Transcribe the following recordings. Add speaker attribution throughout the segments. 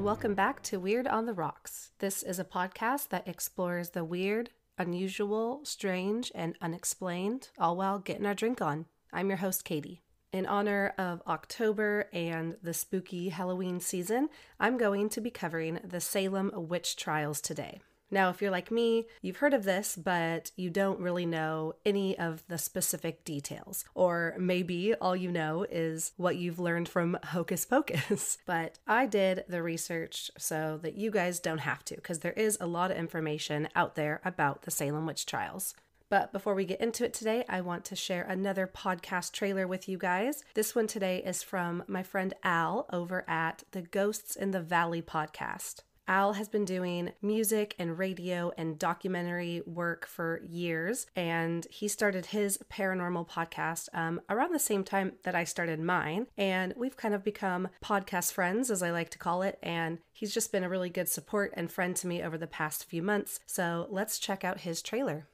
Speaker 1: welcome back to Weird on the Rocks. This is a podcast that explores the weird, unusual, strange, and unexplained, all while getting our drink on. I'm your host, Katie. In honor of October and the spooky Halloween season, I'm going to be covering the Salem Witch Trials today. Now, if you're like me, you've heard of this, but you don't really know any of the specific details. Or maybe all you know is what you've learned from Hocus Pocus. But I did the research so that you guys don't have to, because there is a lot of information out there about the Salem Witch Trials. But before we get into it today, I want to share another podcast trailer with you guys. This one today is from my friend Al over at the Ghosts in the Valley podcast. Al has been doing music and radio and documentary work for years, and he started his paranormal podcast around the same time that I started mine, and we've kind of become podcast friends, as I like to call it, and he's just been a really good support and friend to me over the past few months, so let's check out his trailer.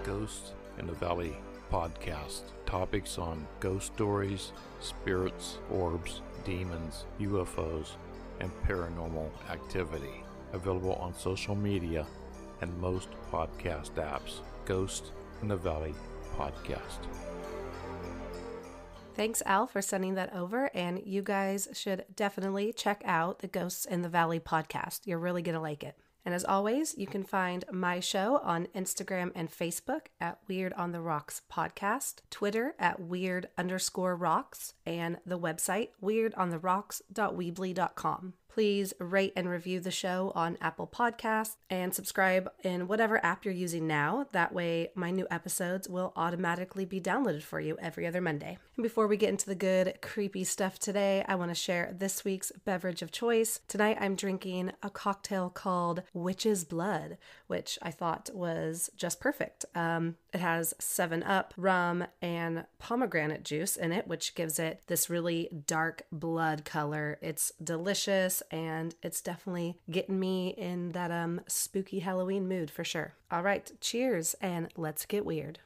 Speaker 2: Ghosts in the Valley podcast. Topics on ghost stories, spirits, orbs, demons, UFOs, and paranormal activity. Available on social media and most podcast apps. Ghost in the Valley podcast.
Speaker 1: Thanks, Al, for sending that over, and you guys should definitely check out the Ghosts in the Valley podcast. You're really going to like it. And as always, you can find my show on Instagram and Facebook at Weird on the Rocks Podcast, Twitter at Weird_Rocks, and the website weirdontheRocks.weebly.com. Please rate and review the show on Apple Podcasts and subscribe in whatever app you're using now. That way, my new episodes will automatically be downloaded for you every other Monday. And before we get into the good, creepy stuff today, I want to share this week's beverage of choice. Tonight, I'm drinking a cocktail called Witch's Blood, which I thought was just perfect. It has 7-Up, rum, and pomegranate juice in it, which gives it this really dark blood color. It's delicious, and it's definitely getting me in that spooky Halloween mood for sure. All right, cheers, and let's get weird.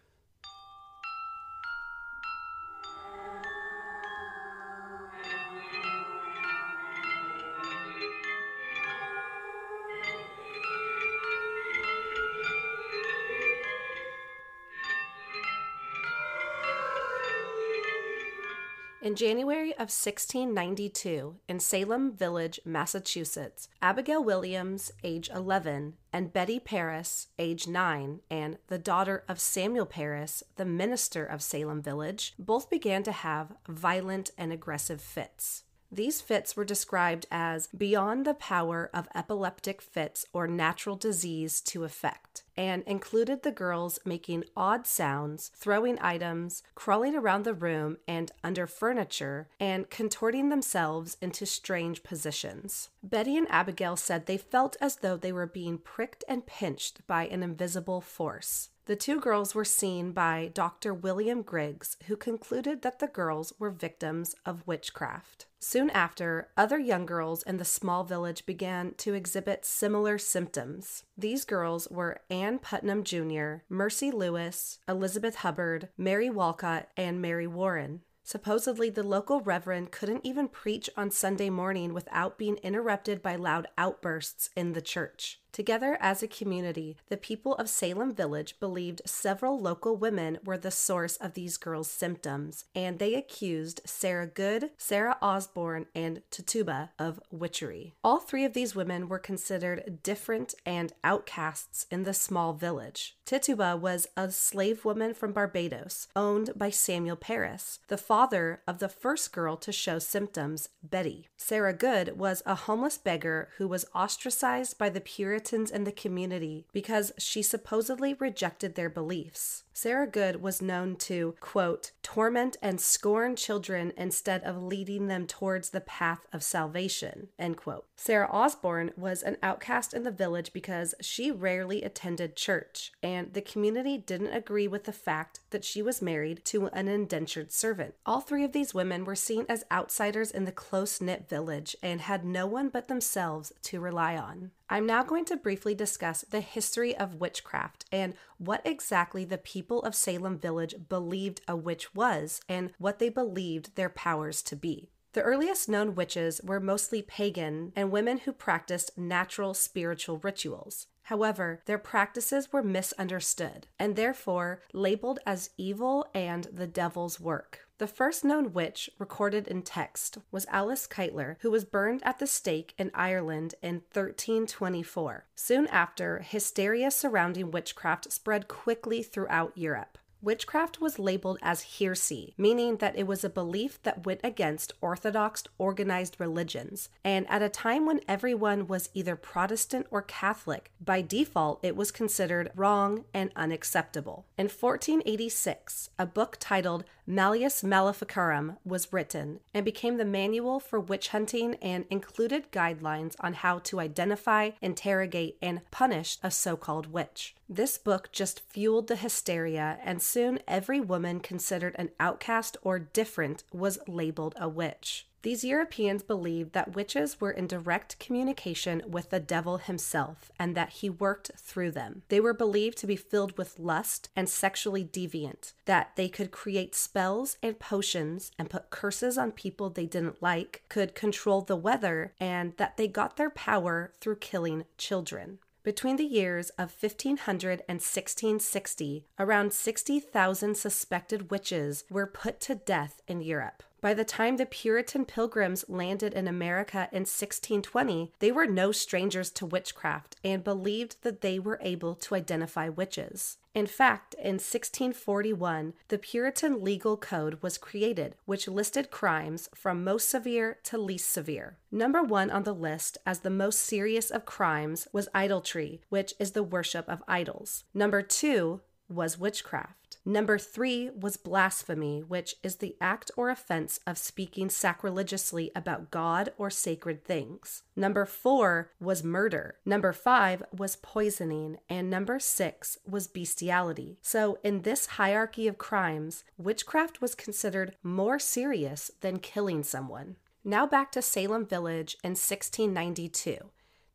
Speaker 1: In January of 1692, in Salem Village, Massachusetts, Abigail Williams, age 11, and Betty Paris, age 9, and the daughter of Samuel Paris, the minister of Salem Village, both began to have violent and aggressive fits. These fits were described as beyond the power of epileptic fits or natural disease to affect, and included the girls making odd sounds, throwing items, crawling around the room and under furniture, and contorting themselves into strange positions. Betty and Abigail said they felt as though they were being pricked and pinched by an invisible force. The two girls were seen by Dr. William Griggs, who concluded that the girls were victims of witchcraft. Soon after, other young girls in the small village began to exhibit similar symptoms. These girls were Ann Putnam Jr., Mercy Lewis, Elizabeth Hubbard, Mary Walcott, and Mary Warren. Supposedly, the local reverend couldn't even preach on Sunday morning without being interrupted by loud outbursts in the church. Together as a community, the people of Salem Village believed several local women were the source of these girls' symptoms, and they accused Sarah Good, Sarah Osborne, and Tituba of witchery. All three of these women were considered different and outcasts in the small village. Tituba was a slave woman from Barbados, owned by Samuel Paris, the father of the first girl to show symptoms, Betty. Sarah Good was a homeless beggar who was ostracized by the Puritans in the community because she supposedly rejected their beliefs. Sarah Good was known to, quote, torment and scorn children instead of leading them towards the path of salvation, end quote. Sarah Osborne was an outcast in the village because she rarely attended church, and the community didn't agree with the fact that she was married to an indentured servant. All three of these women were seen as outsiders in the close-knit village and had no one but themselves to rely on. I'm now going to briefly discuss the history of witchcraft and what exactly the people of Salem Village believed a witch was and what they believed their powers to be. The earliest known witches were mostly pagan and women who practiced natural spiritual rituals. However, their practices were misunderstood and therefore labeled as evil and the devil's work. The first known witch recorded in text was Alice Keitler, who was burned at the stake in Ireland in 1324. Soon after, hysteria surrounding witchcraft spread quickly throughout Europe. Witchcraft was labeled as heresy, meaning that it was a belief that went against orthodox organized religions, and at a time when everyone was either Protestant or Catholic, by default it was considered wrong and unacceptable. In 1486, a book titled Malleus Maleficarum was written and became the manual for witch hunting and included guidelines on how to identify, interrogate, and punish a so-called witch. This book just fueled the hysteria, and soon every woman considered an outcast or different was labeled a witch. These Europeans believed that witches were in direct communication with the devil himself and that he worked through them. They were believed to be filled with lust and sexually deviant, that they could create spells and potions and put curses on people they didn't like, could control the weather, and that they got their power through killing children. Between the years of 1500 and 1660, around 60,000 suspected witches were put to death in Europe. By the time the Puritan pilgrims landed in America in 1620, they were no strangers to witchcraft and believed that they were able to identify witches. In fact, in 1641, the Puritan legal code was created, which listed crimes from most severe to least severe. Number 1 on the list as the most serious of crimes was idolatry, which is the worship of idols. Number 2 was witchcraft. Number 3 was blasphemy, which is the act or offense of speaking sacrilegiously about God or sacred things. Number 4 was murder. Number 5 was poisoning. And number 6 was bestiality. So in this hierarchy of crimes, witchcraft was considered more serious than killing someone. Now back to Salem Village in 1692.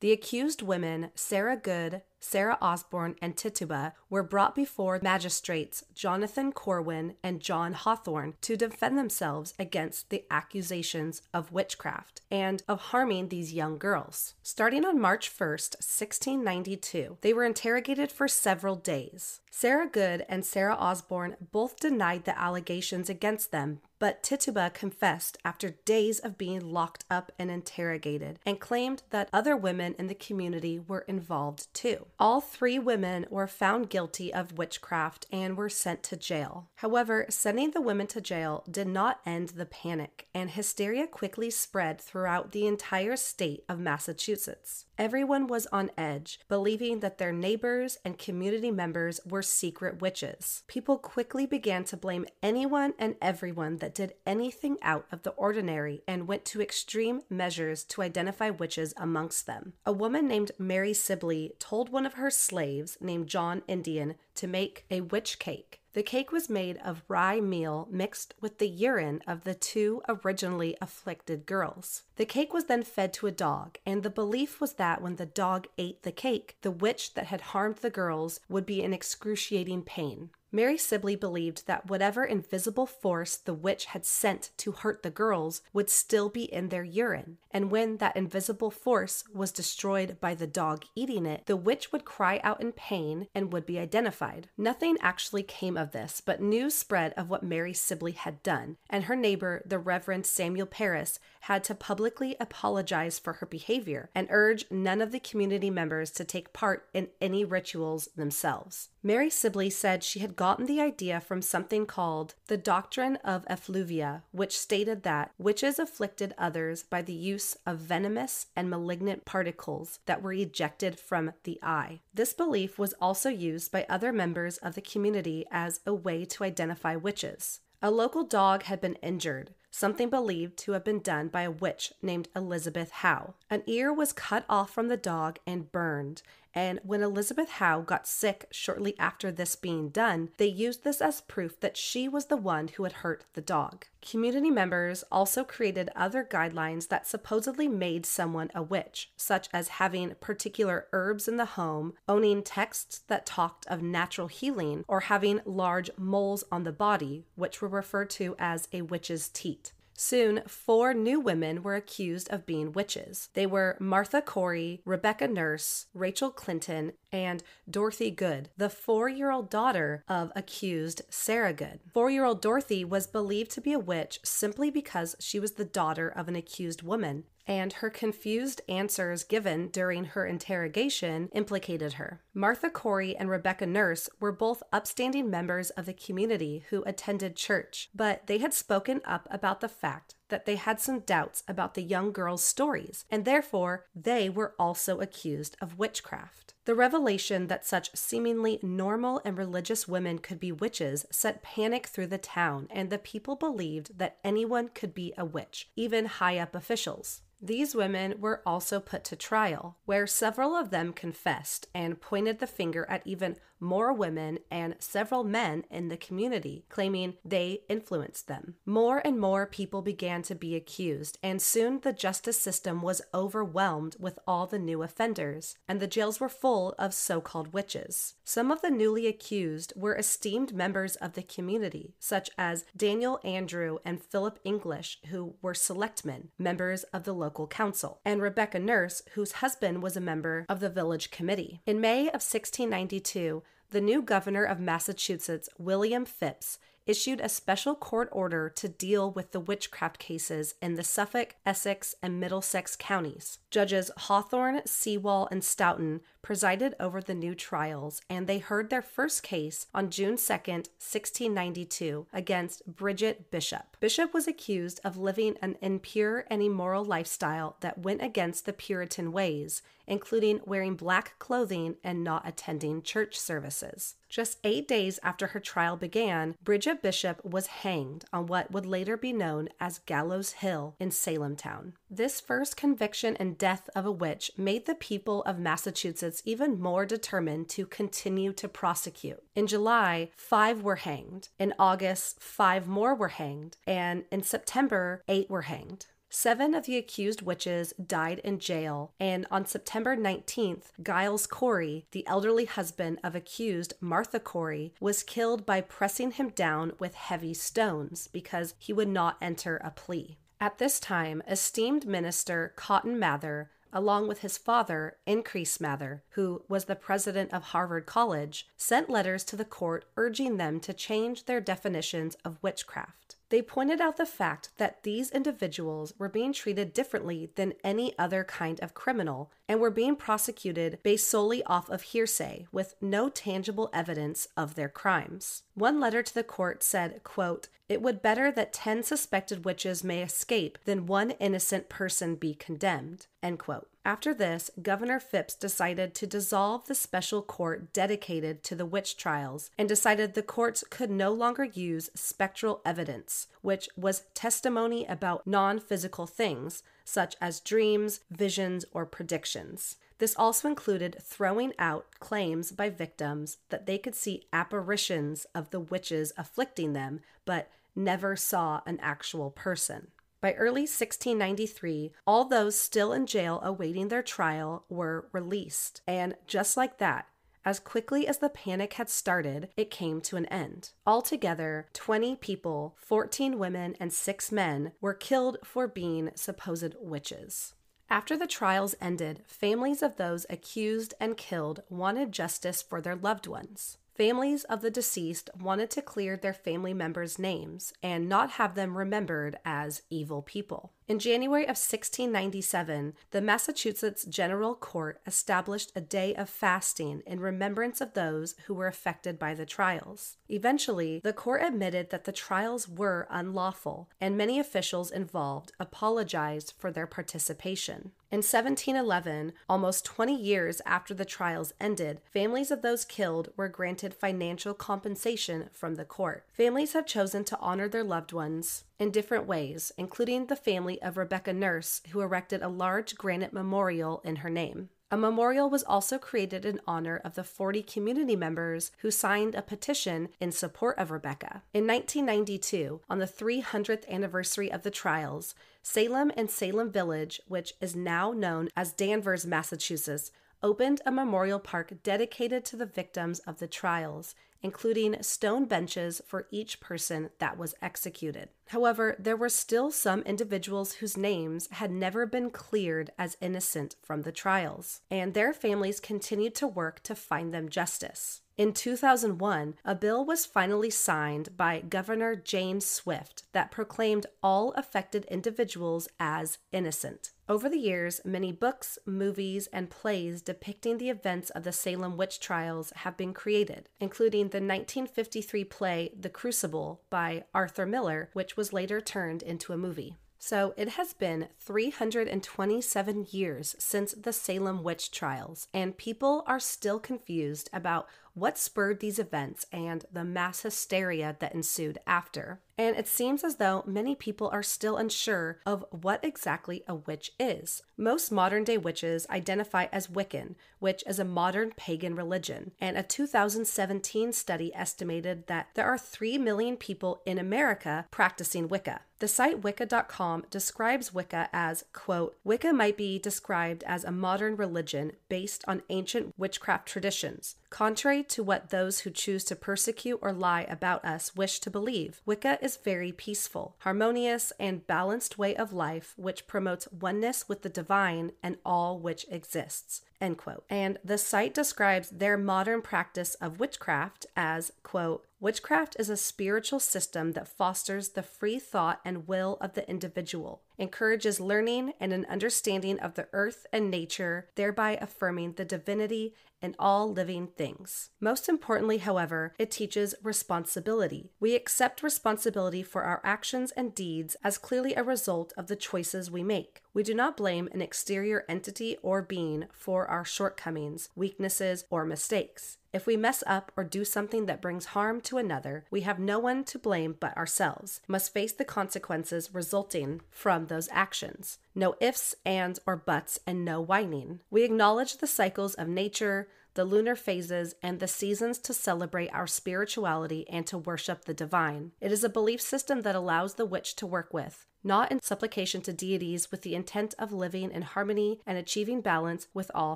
Speaker 1: The accused women, Sarah Good, Sarah Osborne, and Tituba, were brought before magistrates Jonathan Corwin and John Hawthorne to defend themselves against the accusations of witchcraft and of harming these young girls. Starting on March 1st, 1692, they were interrogated for several days. Sarah Good and Sarah Osborne both denied the allegations against them, but Tituba confessed after days of being locked up and interrogated and claimed that other women in the community were involved too. All 3 women were found guilty of witchcraft and were sent to jail. However, sending the women to jail did not end the panic, and hysteria quickly spread throughout the entire state of Massachusetts. Everyone was on edge, believing that their neighbors and community members were secret witches. People quickly began to blame anyone and everyone that did anything out of the ordinary and went to extreme measures to identify witches amongst them. A woman named Mary Sibley told one of her slaves, named John Indian, to make a witch cake. The cake was made of rye meal mixed with the urine of the 2 originally afflicted girls. The cake was then fed to a dog, and the belief was that when the dog ate the cake, the witch that had harmed the girls would be in excruciating pain. Mary Sibley believed that whatever invisible force the witch had sent to hurt the girls would still be in their urine, and when that invisible force was destroyed by the dog eating it, the witch would cry out in pain and would be identified. Nothing actually came of this, but news spread of what Mary Sibley had done, and her neighbor, the Reverend Samuel Parris, had to publicly apologize for her behavior and urge none of the community members to take part in any rituals themselves. Mary Sibley said she had gotten the idea from something called the doctrine of effluvia, which stated that witches afflicted others by the use of venomous and malignant particles that were ejected from the eye. This belief was also used by other members of the community as a way to identify witches. A local dog had been injured, something believed to have been done by a witch named Elizabeth Howe. An ear was cut off from the dog and burned, and when Elizabeth Howe got sick shortly after this being done, they used this as proof that she was the one who had hurt the dog. Community members also created other guidelines that supposedly made someone a witch, such as having particular herbs in the home, owning texts that talked of natural healing, or having large moles on the body, which were referred to as a witch's teat. Soon, 4 new women were accused of being witches. They were Martha Corey, Rebecca Nurse, Rachel Clinton, and Dorothy Good, the 4-year-old daughter of accused Sarah Good. 4-year-old Dorothy was believed to be a witch simply because she was the daughter of an accused woman, and her confused answers given during her interrogation implicated her. Martha Corey and Rebecca Nurse were both upstanding members of the community who attended church, but they had spoken up about the fact that they had some doubts about the young girl's stories, and therefore they were also accused of witchcraft. The revelation that such seemingly normal and religious women could be witches sent panic through the town, and the people believed that anyone could be a witch, even high-up officials. These women were also put to trial, where several of them confessed and pointed the finger at even more women and several men in the community, claiming they influenced them. More and more people began to be accused, and soon the justice system was overwhelmed with all the new offenders, and the jails were full of so-called witches. Some of the newly accused were esteemed members of the community, such as Daniel Andrew and Philip English, who were selectmen, members of the local council, and Rebecca Nurse, whose husband was a member of the village committee. In May of 1692, the new governor of Massachusetts, William Phips, issued a special court order to deal with the witchcraft cases in the Suffolk, Essex, and Middlesex counties. Judges Hawthorne, Sewall, and Stoughton presided over the new trials, and they heard their first case on June 2nd, 1692, against Bridget Bishop. Bishop was accused of living an impure and immoral lifestyle that went against the Puritan ways, including wearing black clothing and not attending church services. Just 8 days after her trial began, Bridget Bishop was hanged on what would later be known as Gallows Hill in Salem town. This first conviction and death of a witch made the people of Massachusetts even more determined to continue to prosecute. In July, 5 were hanged. In August, 5 more were hanged. And in September, 8 were hanged. 7 of the accused witches died in jail, and on September 19th, Giles Corey, the elderly husband of accused Martha Corey, was killed by pressing him down with heavy stones because he would not enter a plea. At this time, esteemed minister Cotton Mather, along with his father, Increase Mather, who was the president of Harvard College, sent letters to the court urging them to change their definitions of witchcraft. They pointed out the fact that these individuals were being treated differently than any other kind of criminal and were being prosecuted based solely off of hearsay with no tangible evidence of their crimes. One letter to the court said, quote, "It would better that 10 suspected witches may escape than 1 innocent person be condemned," end quote. After this, Governor Phips decided to dissolve the special court dedicated to the witch trials and decided the courts could no longer use spectral evidence, which was testimony about non-physical things, such as dreams, visions, or predictions. This also included throwing out claims by victims that they could see apparitions of the witches afflicting them, but never saw an actual person. By early 1693, all those still in jail awaiting their trial were released, and just like that, as quickly as the panic had started, it came to an end. Altogether, 20 people, 14 women, and 6 men were killed for being supposed witches. After the trials ended, families of those accused and killed wanted justice for their loved ones. Families of the deceased wanted to clear their family members' names and not have them remembered as evil people. In January of 1697, the Massachusetts General Court established a day of fasting in remembrance of those who were affected by the trials. Eventually, the court admitted that the trials were unlawful, and many officials involved apologized for their participation. In 1711, almost 20 years after the trials ended, families of those killed were granted financial compensation from the court. Families have chosen to honor their loved ones in different ways, including the family of Rebecca Nurse, who erected a large granite memorial in her name. A memorial was also created in honor of the 40 community members who signed a petition in support of Rebecca. In 1992, on the 300th anniversary of the trials, Salem and Salem Village, which is now known as Danvers, Massachusetts, opened a memorial park dedicated to the victims of the trials, including stone benches for each person that was executed. However, there were still some individuals whose names had never been cleared as innocent from the trials, and their families continued to work to find them justice. In 2001, a bill was finally signed by Governor James Swift that proclaimed all affected individuals as innocent. Over the years, many books, movies, and plays depicting the events of the Salem Witch Trials have been created, including the 1953 play The Crucible by Arthur Miller, which was later turned into a movie. So it has been 327 years since the Salem Witch Trials, and people are still confused about what spurred these events and the mass hysteria that ensued after. And it seems as though many people are still unsure of what exactly a witch is. Most modern-day witches identify as Wiccan, which is a modern pagan religion, and a 2017 study estimated that there are 3 million people in America practicing Wicca. The site Wicca.com describes Wicca as, quote, Wicca might be described as a modern religion based on ancient witchcraft traditions. Contrary to what those who choose to persecute or lie about us wish to believe, Wicca is very peaceful, harmonious, and balanced way of life which promotes oneness with the divine and all which exists. End quote. And the site describes their modern practice of witchcraft as, quote, witchcraft is a spiritual system that fosters the free thought and will of the individual, encourages learning and an understanding of the earth and nature, thereby affirming the divinity in all living things. Most importantly, however, it teaches responsibility. We accept responsibility for our actions and deeds as clearly a result of the choices we make. We do not blame an exterior entity or being for our shortcomings, weaknesses, or mistakes. If we mess up or do something that brings harm to another, we have no one to blame but ourselves, must face the consequences resulting from those actions. No ifs, ands, or buts, and no whining. We acknowledge the cycles of nature, the lunar phases, and the seasons to celebrate our spirituality and to worship the divine. It is a belief system that allows the witch to work with, not in supplication to deities with the intent of living in harmony and achieving balance with all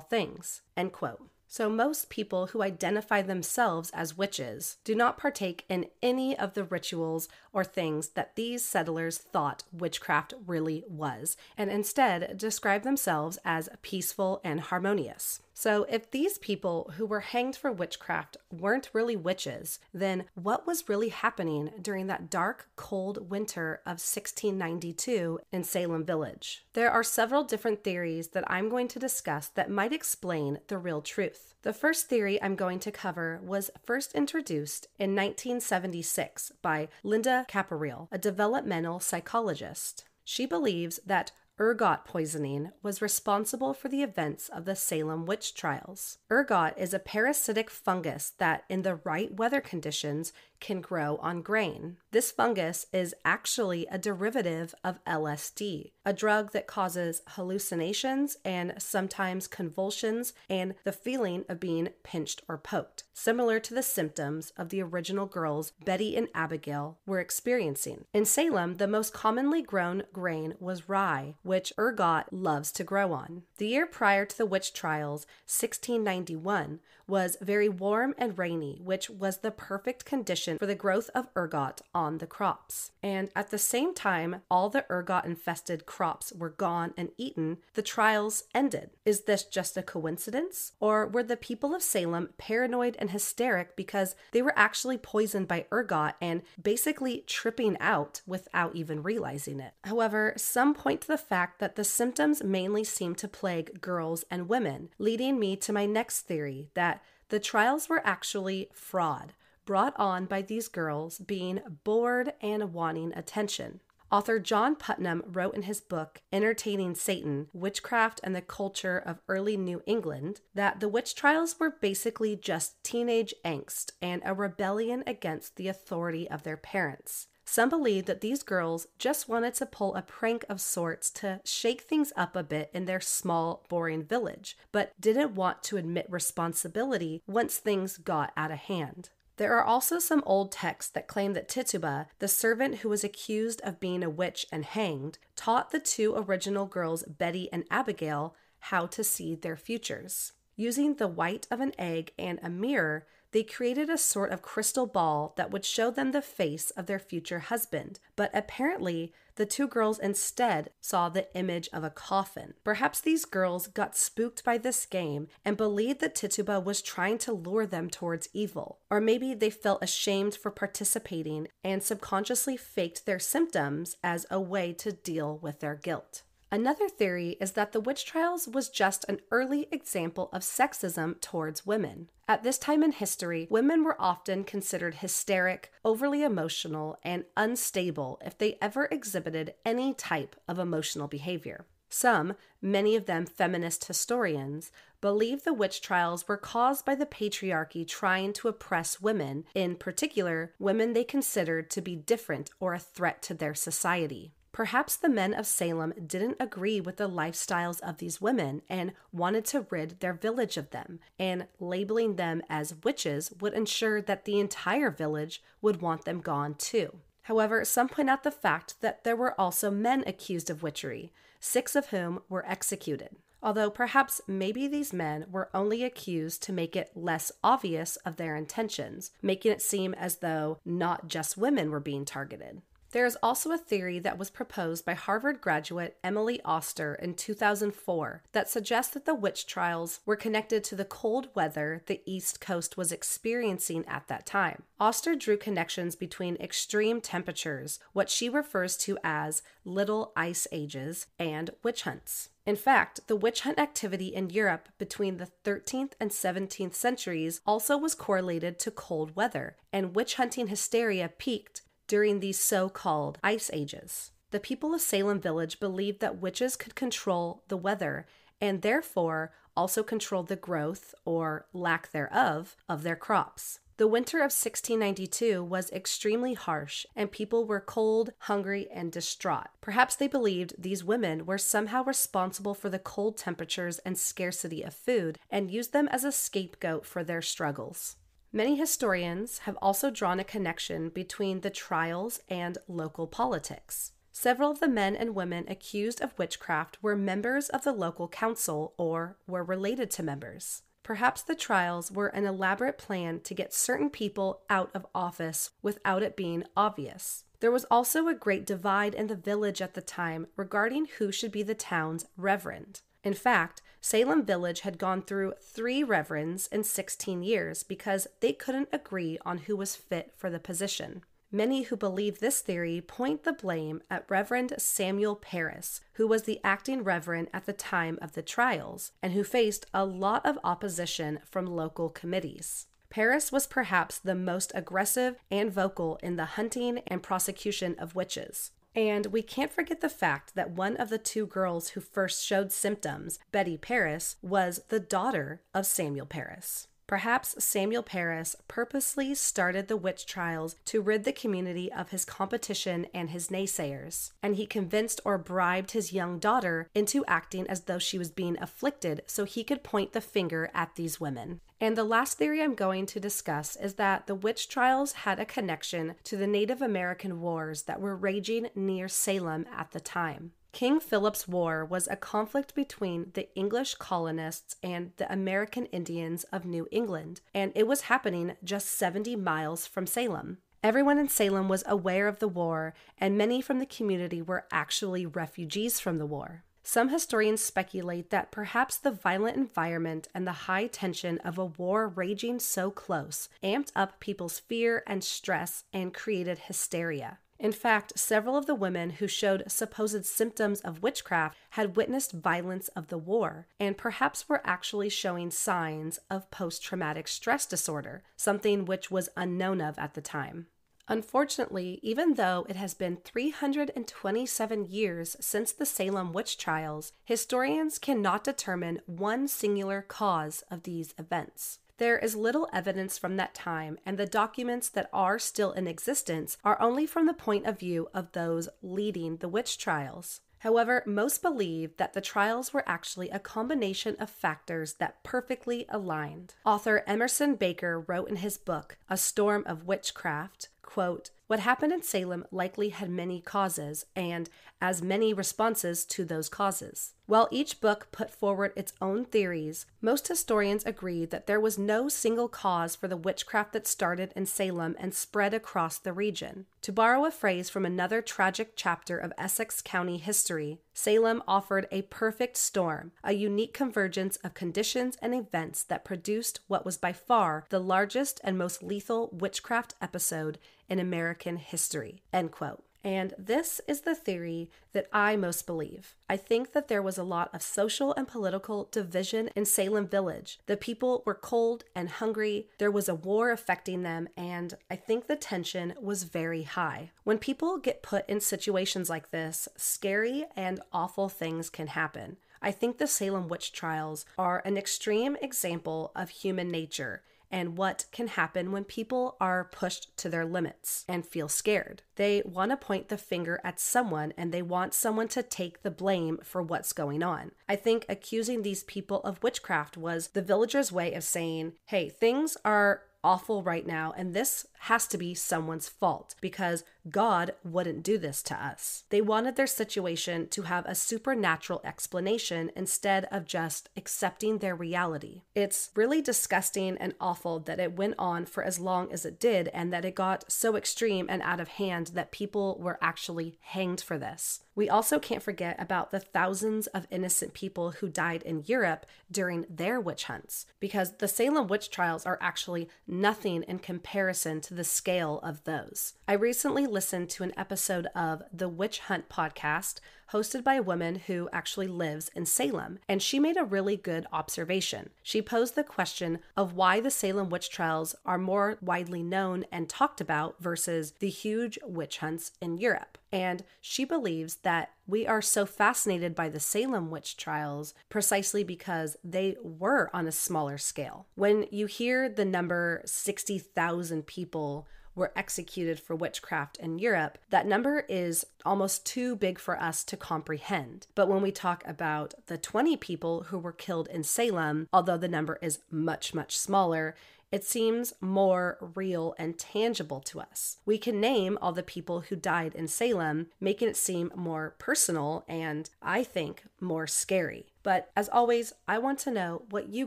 Speaker 1: things. End quote. So most people who identify themselves as witches do not partake in any of the rituals or things that these settlers thought witchcraft really was, and instead describe themselves as peaceful and harmonious. So if these people who were hanged for witchcraft weren't really witches, then what was really happening during that dark, cold winter of 1692 in Salem Village? There are several different theories that I'm going to discuss that might explain the real truth. The first theory I'm going to cover was first introduced in 1976 by Linda Caparil, a developmental psychologist. She believes that ergot poisoning was responsible for the events of the Salem Witch Trials. Ergot is a parasitic fungus that, in the right weather conditions, can grow on grain. This fungus is actually a derivative of LSD, a drug that causes hallucinations and sometimes convulsions and the feeling of being pinched or poked, similar to the symptoms of the original girls Betty and Abigail were experiencing. In Salem, the most commonly grown grain was rye, which ergot loves to grow on. The year prior to the witch trials, 1691, was very warm and rainy, which was the perfect condition for the growth of ergot on the crops. And at the same time, all the ergot-infested crops were gone and eaten, the trials ended. Is this just a coincidence? Or were the people of Salem paranoid and hysteric because they were actually poisoned by ergot and basically tripping out without even realizing it? However, some point to the fact that the symptoms mainly seem to plague girls and women, leading me to my next theory that the trials were actually fraud, brought on by these girls being bored and wanting attention. Author John Putnam wrote in his book, Entertaining Satan, Witchcraft and the Culture of Early New England, that the witch trials were basically just teenage angst and a rebellion against the authority of their parents. Some believe that these girls just wanted to pull a prank of sorts to shake things up a bit in their small, boring village, but didn't want to admit responsibility once things got out of hand. There are also some old texts that claim that Tituba, the servant who was accused of being a witch and hanged, taught the two original girls, Betty and Abigail, how to see their futures. Using the white of an egg and a mirror, they created a sort of crystal ball that would show them the face of their future husband, but apparently the two girls instead saw the image of a coffin. Perhaps these girls got spooked by this game and believed that Tituba was trying to lure them towards evil. Or maybe they felt ashamed for participating and subconsciously faked their symptoms as a way to deal with their guilt. Another theory is that the witch trials was just an early example of sexism towards women. At this time in history, women were often considered hysteric, overly emotional, and unstable if they ever exhibited any type of emotional behavior. Some, many of them feminist historians, believe the witch trials were caused by the patriarchy trying to oppress women, in particular, women they considered to be different or a threat to their society. Perhaps the men of Salem didn't agree with the lifestyles of these women and wanted to rid their village of them, and labeling them as witches would ensure that the entire village would want them gone too. However, some point out the fact that there were also men accused of witchery, 6 of whom were executed. Although perhaps maybe these men were only accused to make it less obvious of their intentions, making it seem as though not just women were being targeted. There is also a theory that was proposed by Harvard graduate Emily Oster in 2004 that suggests that the witch trials were connected to the cold weather the East Coast was experiencing at that time. Oster drew connections between extreme temperatures, what she refers to as little ice ages, and witch hunts. In fact, the witch hunt activity in Europe between the 13th and 17th centuries also was correlated to cold weather, and witch hunting hysteria peaked during these so-called ice ages. The people of Salem Village believed that witches could control the weather and therefore also control the growth, or lack thereof, of their crops. The winter of 1692 was extremely harsh and people were cold, hungry, and distraught. Perhaps they believed these women were somehow responsible for the cold temperatures and scarcity of food and used them as a scapegoat for their struggles. Many historians have also drawn a connection between the trials and local politics. Several of the men and women accused of witchcraft were members of the local council or were related to members. Perhaps the trials were an elaborate plan to get certain people out of office without it being obvious. There was also a great divide in the village at the time regarding who should be the town's reverend. In fact, Salem Village had gone through 3 reverends in 16 years because they couldn't agree on who was fit for the position. Many who believe this theory point the blame at Reverend Samuel Parris, who was the acting reverend at the time of the trials, and who faced a lot of opposition from local committees. Parris was perhaps the most aggressive and vocal in the hunting and prosecution of witches. And we can't forget the fact that one of the 2 girls who first showed symptoms, Betty Parris, was the daughter of Samuel Parris. Perhaps Samuel Parris purposely started the witch trials to rid the community of his competition and his naysayers, and he convinced or bribed his young daughter into acting as though she was being afflicted so he could point the finger at these women. And the last theory I'm going to discuss is that the witch trials had a connection to the Native American wars that were raging near Salem at the time. King Philip's War was a conflict between the English colonists and the American Indians of New England, and it was happening just 70 miles from Salem. Everyone in Salem was aware of the war, and many from the community were actually refugees from the war. Some historians speculate that perhaps the violent environment and the high tension of a war raging so close amped up people's fear and stress and created hysteria. In fact, several of the women who showed supposed symptoms of witchcraft had witnessed violence of the war, and perhaps were actually showing signs of post-traumatic stress disorder, something which was unknown of at the time. Unfortunately, even though it has been 327 years since the Salem Witch Trials, historians cannot determine one singular cause of these events. There is little evidence from that time, and the documents that are still in existence are only from the point of view of those leading the witch trials. However, most believe that the trials were actually a combination of factors that perfectly aligned. Author Emerson Baker wrote in his book, A Storm of Witchcraft, quote, "What happened in Salem likely had many causes and as many responses to those causes." While each book put forward its own theories, most historians agree that there was no single cause for the witchcraft that started in Salem and spread across the region. To borrow a phrase from another tragic chapter of Essex County history, Salem offered a perfect storm, a unique convergence of conditions and events that produced what was by far the largest and most lethal witchcraft episode in American history, end quote. And this is the theory that I most believe. I think that there was a lot of social and political division in Salem Village. The people were cold and hungry. There was a war affecting them, and I think the tension was very high. When people get put in situations like this, scary and awful things can happen. I think the Salem Witch Trials are an extreme example of human nature and what can happen when people are pushed to their limits and feel scared. They want to point the finger at someone and they want someone to take the blame for what's going on. I think accusing these people of witchcraft was the villagers' way of saying, hey, things are awful right now, and this has to be someone's fault because God wouldn't do this to us. They wanted their situation to have a supernatural explanation instead of just accepting their reality. It's really disgusting and awful that it went on for as long as it did and that it got so extreme and out of hand that people were actually hanged for this. We also can't forget about the thousands of innocent people who died in Europe during their witch hunts, because the Salem witch trials are actually nothing in comparison to the scale of those. I recently listened to an episode of the Witch Hunt podcast hosted by a woman who actually lives in Salem, and she made a really good observation. She posed the question of why the Salem witch trials are more widely known and talked about versus the huge witch hunts in Europe. And she believes that we are so fascinated by the Salem witch trials precisely because they were on a smaller scale. When you hear the number 60,000 people were executed for witchcraft in Europe, that number is almost too big for us to comprehend. But when we talk about the 20 people who were killed in Salem, although the number is much, much smaller, it seems more real and tangible to us. We can name all the people who died in Salem, making it seem more personal and, I think, more scary. But as always, I want to know what you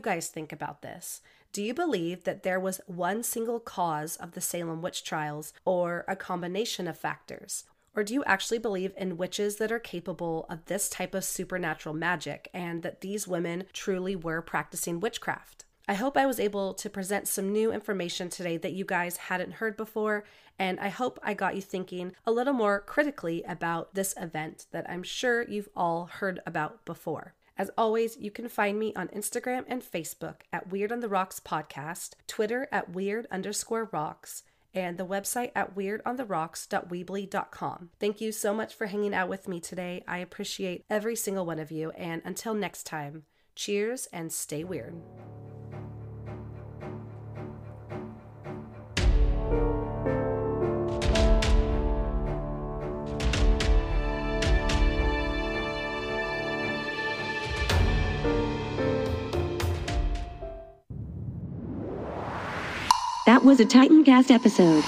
Speaker 1: guys think about this. Do you believe that there was one single cause of the Salem witch trials or a combination of factors? Or do you actually believe in witches that are capable of this type of supernatural magic and that these women truly were practicing witchcraft? I hope I was able to present some new information today that you guys hadn't heard before, and I hope I got you thinking a little more critically about this event that I'm sure you've all heard about before. As always, you can find me on Instagram and Facebook at Weird on the Rocks Podcast, Twitter at Weird_Rocks, and the website at weirdontherocks.weebly.com. Thank you so much for hanging out with me today. I appreciate every single one of you, and until next time, cheers and stay weird.
Speaker 3: That was a Titancast episode.